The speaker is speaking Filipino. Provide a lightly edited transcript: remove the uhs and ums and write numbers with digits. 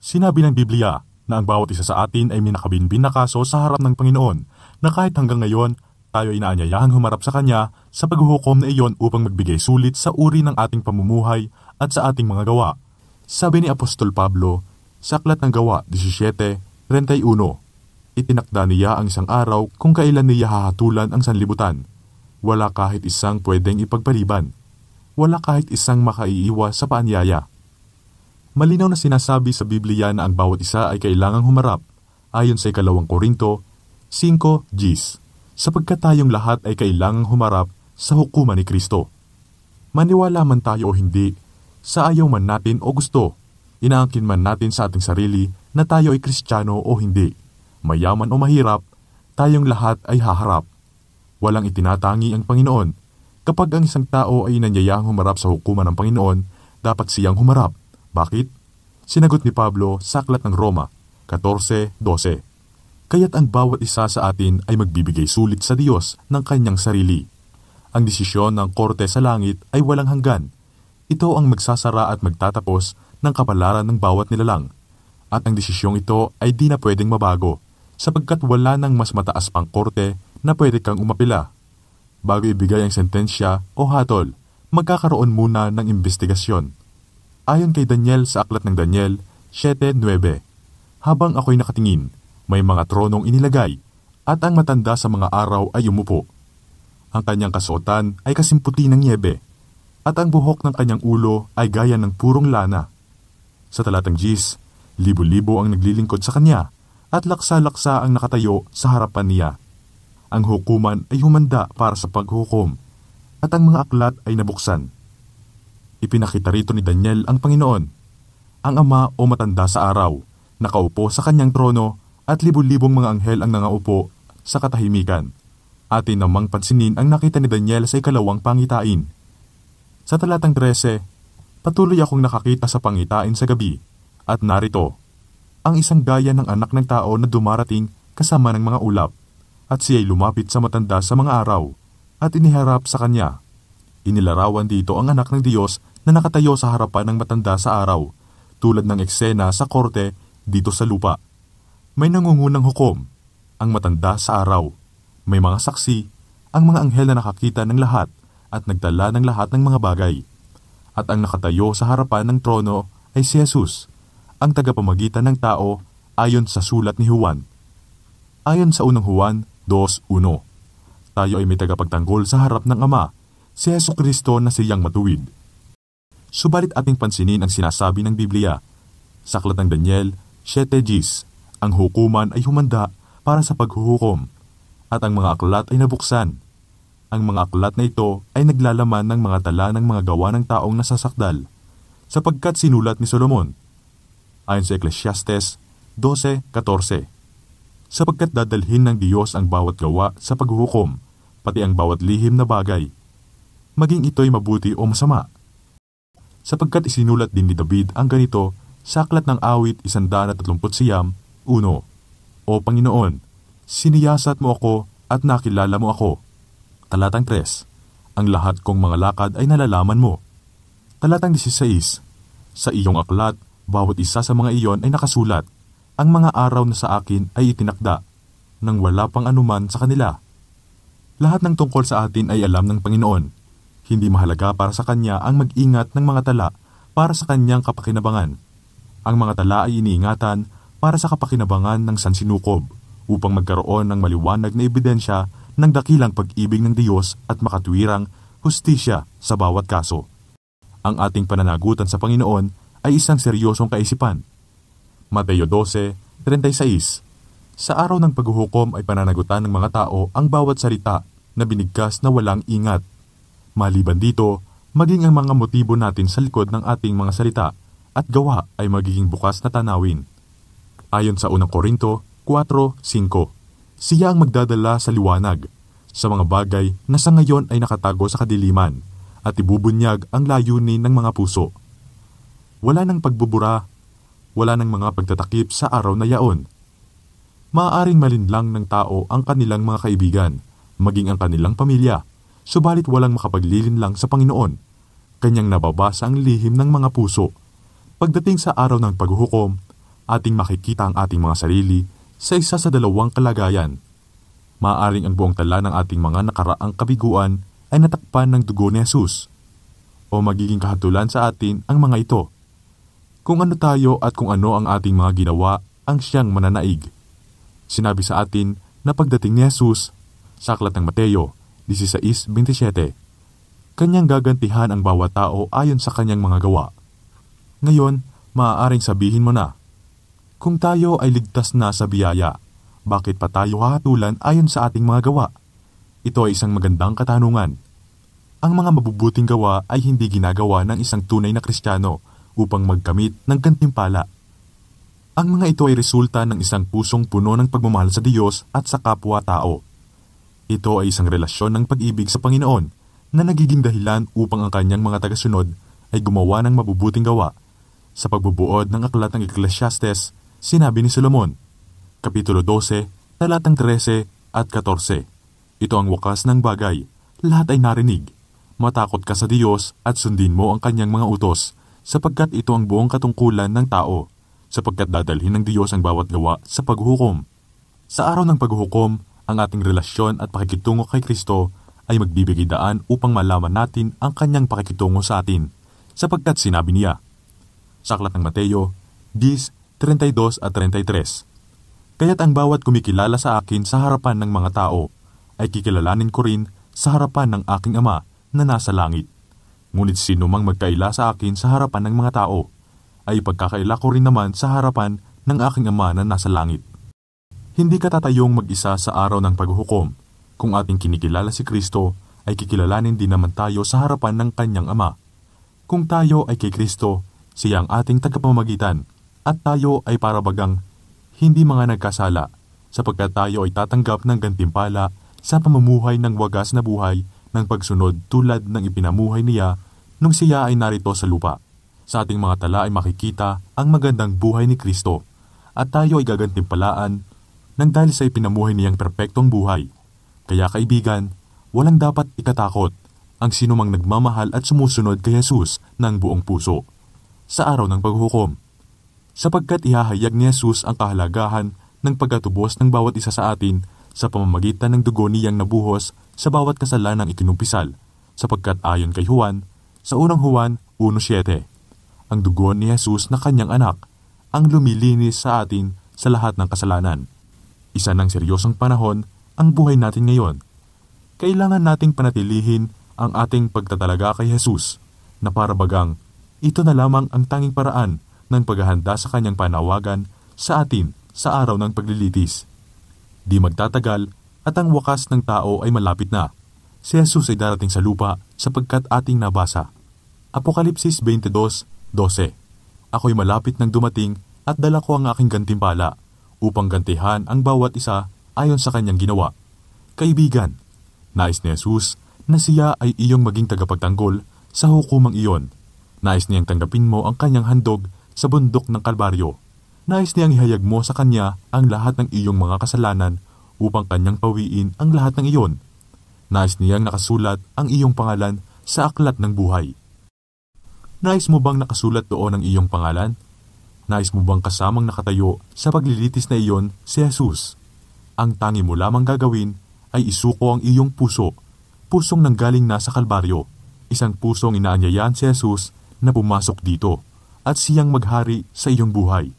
Sinabi ng Biblia na ang bawat isa sa atin ay may nakabinbin na kaso sa harap ng Panginoon na kahit hanggang ngayon tayo ay inaanyayahang humarap sa Kanya sa paghuhukom na iyon upang magbigay sulit sa uri ng ating pamumuhay at sa ating mga gawa. Sabi ni Apostol Pablo sa Aklat ng Gawa 17:31, itinakda niya ang isang araw kung kailan niya hahatulan ang sanlibutan. Wala kahit isang pwedeng ipagpaliban. Wala kahit isang makaiiwas sa paanyaya. Malinaw na sinasabi sa Biblia na ang bawat isa ay kailangang humarap ayon sa 2 Korinto 5:10, sapagkat tayong lahat ay kailangang humarap sa hukuman ni Kristo. Maniwala man tayo o hindi, sa ayaw man natin o gusto, inaangkin man natin sa ating sarili na tayo ay Kristiyano o hindi, mayaman o mahirap, tayong lahat ay haharap. Walang itinatangi ang Panginoon. Kapag ang isang tao ay inanyayahang humarap sa hukuman ng Panginoon, dapat siyang humarap. Bakit? Sinagot ni Pablo sa Aklat ng Roma 14:12. Kaya't ang bawat isa sa atin ay magbibigay sulit sa Diyos ng kanyang sarili. Ang desisyon ng korte sa langit ay walang hanggan. Ito ang magsasara at magtatapos ng kapalaran ng bawat nilalang. At ang desisyong ito ay di na pwedeng mabago, sapagkat wala nang mas mataas pang korte na pwede kang umapila. Bago ibigay ang sentensya o hatol, magkakaroon muna ng investigasyon. Ayon kay Daniel sa Aklat ng Daniel 7:9, habang ako'y nakatingin, may mga tronong inilagay, at ang matanda sa mga araw ay umupo. Ang kanyang kasuotan ay kasimputi ng niebe, at ang buhok ng kanyang ulo ay gaya ng purong lana. Sa talatang 10, libo-libo ang naglilingkod sa kanya, at laksa-laksa ang nakatayo sa harapan niya. Ang hukuman ay humanda para sa paghukom, at ang mga aklat ay nabuksan. Ipinakita rito ni Daniel ang Panginoon, ang Ama o matanda sa araw, nakaupo sa kanyang trono at libo-libong mga anghel ang nangaupo sa katahimikan. Atin namang pansinin ang nakita ni Daniel sa 2 pangitain. Sa talatang 13, patuloy akong nakakita sa pangitain sa gabi, at narito, ang isang gaya ng anak ng tao na dumarating kasama ng mga ulap, at siya'y lumapit sa matanda sa mga araw, at iniharap sa kanya. Inilarawan dito ang anak ng Diyos na nakatayo sa harapan ng matanda sa araw, tulad ng eksena sa korte dito sa lupa. May nangungunang hukom, ang matanda sa araw. May mga saksi, ang mga anghel na nakakita ng lahat at nagtala ng lahat ng mga bagay. At ang nakatayo sa harapan ng trono ay si Jesus, ang tagapamagitan ng tao ayon sa sulat ni Juan. Ayon sa unang Juan 2:1, tayo ay may tagapagtanggol sa harap ng Ama, si Jesucristo na siyang matuwid. Subalit ating pansinin ang sinasabi ng Biblia. Sa Aklat ng Daniel 7:10, ang hukuman ay humanda para sa paghuhukom, at ang mga aklat ay nabuksan. Ang mga aklat na ito ay naglalaman ng mga tala ng mga gawa ng taong nasasakdal, sapagkat sinulat ni Solomon. Ayon sa Ecclesiastes 12:14, sapagkat dadalhin ng Diyos ang bawat gawa sa paghuhukom, pati ang bawat lihim na bagay, maging ito'y mabuti o masama. Sapagkat isinulat din ni David ang ganito sa Aklat ng Awit 139:1, O Panginoon, siniyasat mo ako at nakilala mo ako. Talatang 3, ang lahat kong mga lakad ay nalalaman mo. Talatang 16, sa iyong aklat, bawat isa sa mga iyon ay nakasulat. Ang mga araw na sa akin ay itinakda, nang wala pang anuman sa kanila. Lahat ng tungkol sa atin ay alam ng Panginoon. Hindi mahalaga para sa Kanya ang mag-ingat ng mga tala para sa Kanyang kapakinabangan. Ang mga tala ay iniingatan para sa kapakinabangan ng sansinukob upang magkaroon ng maliwanag na ebidensya ng dakilang pag-ibig ng Diyos at makatuwirang hustisya sa bawat kaso. Ang ating pananagutan sa Panginoon ay isang seryosong kaisipan. Mateo 12:36, sa araw ng paghuhukom ay pananagutan ng mga tao ang bawat salita na binigkas na walang ingat. Maliban dito, maging ang mga motibo natin sa likod ng ating mga salita at gawa ay magiging bukas na tanawin. Ayon sa 1 Korinto 4:5, siya ang magdadala sa liwanag, sa mga bagay na sa ngayon ay nakatago sa kadiliman, at ibubunyag ang layunin ng mga puso. Wala nang pagbubura, wala nang mga pagtatakip sa araw na yaon. Maaaring malinlang ng tao ang kanilang mga kaibigan, maging ang kanilang pamilya, subalit walang makapaglinlang sa Panginoon. Kanyang nababasa ang lihim ng mga puso. Pagdating sa araw ng paghuhukom, ating makikita ang ating mga sarili sa isa sa dalawang kalagayan. Maaaring ang buong tala ng ating mga nakaraang kabiguan ay natakpan ng dugo ni Jesus, o magiging kahatulan sa atin ang mga ito. Kung ano tayo at kung ano ang ating mga ginawa ang siyang mananaig. Sinabi sa atin na pagdating ni Jesus, sa aklat ng Mateo 16:27, kanyang gagantihan ang bawat tao ayon sa kanyang mga gawa. Ngayon, maaaring sabihin mo na, kung tayo ay ligtas na sa biyaya, bakit pa tayo hahatulan ayon sa ating mga gawa? Ito ay isang magandang katanungan. Ang mga mabubuting gawa ay hindi ginagawa ng isang tunay na Kristiyano upang magkamit ng gantimpala. Ang mga ito ay resulta ng isang pusong puno ng pagmamahal sa Diyos at sa kapwa-tao. Ito ay isang relasyon ng pag-ibig sa Panginoon na nagiging dahilan upang ang kanyang mga tagasunod ay gumawa ng mabubuting gawa. Sa pagbubuod ng aklat ng Ecclesiastes, sinabi ni Solomon, Kapitulo 12, talatang 13 at 14. Ito ang wakas ng bagay, lahat ay narinig. Matakot ka sa Diyos at sundin mo ang kanyang mga utos, sapagkat ito ang buong katungkulan ng tao, sapagkat dadalhin ng Diyos ang bawat gawa sa paghuhukom. Sa araw ng paghuhukom, ang ating relasyon at pakikitungo kay Kristo ay magbibigay daan upang malaman natin ang kanyang pakikitungo sa atin, sapagkat sinabi niya, sa aklat ng Mateo 10:32 at 33, kaya't ang bawat kumikilala sa akin sa harapan ng mga tao, ay kikilalanin ko rin sa harapan ng aking Ama na nasa langit. Ngunit sino mang magkaila sa akin sa harapan ng mga tao, ay pagkakaila ko rin naman sa harapan ng aking Ama na nasa langit. Hindi ka tatayong mag-isa sa araw ng paghuhukom. Kung ating kinikilala si Kristo, ay kikilalanin din naman tayo sa harapan ng kanyang Ama. Kung tayo ay kay Kristo, siya ang ating tagapamagitan, at tayo ay parabagang hindi mga nagkasala, sapagkat tayo ay tatanggap ng gantimpala sa pamumuhay ng wagas na buhay ng pagsunod tulad ng ipinamuhay niya nung siya ay narito sa lupa. Sa ating mga tala ay makikita ang magandang buhay ni Kristo, at tayo ay gagantimpalaan nang dahil sa ipinamuhay niyang perpektong buhay. Kaya kaibigan, walang dapat ikatakot ang sinumang nagmamahal at sumusunod kay Jesus ng buong puso sa araw ng paghukom, sapagkat ihahayag ni Jesus ang kahalagahan ng pagkatubos ng bawat isa sa atin sa pamamagitan ng dugo niyang nabuhos sa bawat kasalanang ikinumpisal, sapagkat ayon kay Juan, sa unang Juan 1:7, ang dugo ni Jesus na kanyang anak ang lumilinis sa atin sa lahat ng kasalanan. Isa ng seryosong panahon ang buhay natin ngayon. Kailangan nating panatilihin ang ating pagtatalaga kay Jesus, na parabagang ito na lamang ang tanging paraan ng paghahanda sa kanyang panawagan sa atin sa araw ng paglilitis. Di magtatagal at ang wakas ng tao ay malapit na. Si Jesus ay darating sa lupa sapagkat ating nabasa. Apokalipsis 22:12. Ako'y malapit nang dumating at dala ko ang aking gantimpala upang gantihan ang bawat isa ayon sa kanyang ginawa. Kaibigan, nais ni Jesus na siya ay iyong maging tagapagtanggol sa hukumang iyon. Nais niyang tanggapin mo ang kanyang handog sa bundok ng Kalbaryo. Nais niyang ihayag mo sa kanya ang lahat ng iyong mga kasalanan upang kanyang pawiin ang lahat ng iyon. Nais niyang nakasulat ang iyong pangalan sa aklat ng buhay. Nais mo bang nakasulat doon ang iyong pangalan? Nais mo bang kasamang nakatayo sa paglilitis na iyon si Jesus? Ang tangi mo lamang gagawin ay isuko ang iyong puso, pusong nanggaling na sa Kalbaryo, isang pusong inaanyayahan si Jesus na pumasok dito at siyang maghari sa iyong buhay.